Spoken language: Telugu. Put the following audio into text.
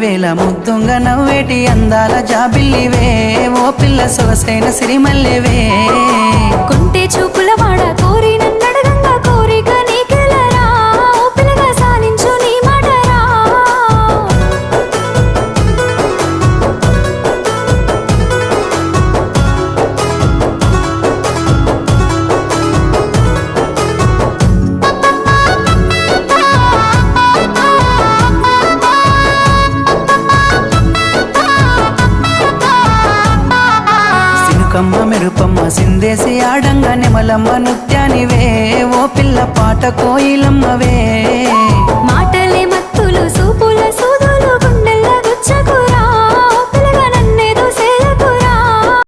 వేల ముద్దుంగ నవ్వేటి అందాల జాబిల్లివే ఓ పిల్ల సొగసైన సిరిమల్లివే కొంటే చూపుల వాడ కోరి నన్నడగంగా కోరిక నీకెలరా ఓ పిల్లగా సాలించు నీ మాటరా కమ్మ మెరుపమ్మ సిందేసి ఆడంగా నెమలమ్మ నృత్యానివే ఓ పిల్ల పాట కోయిలమ్మవే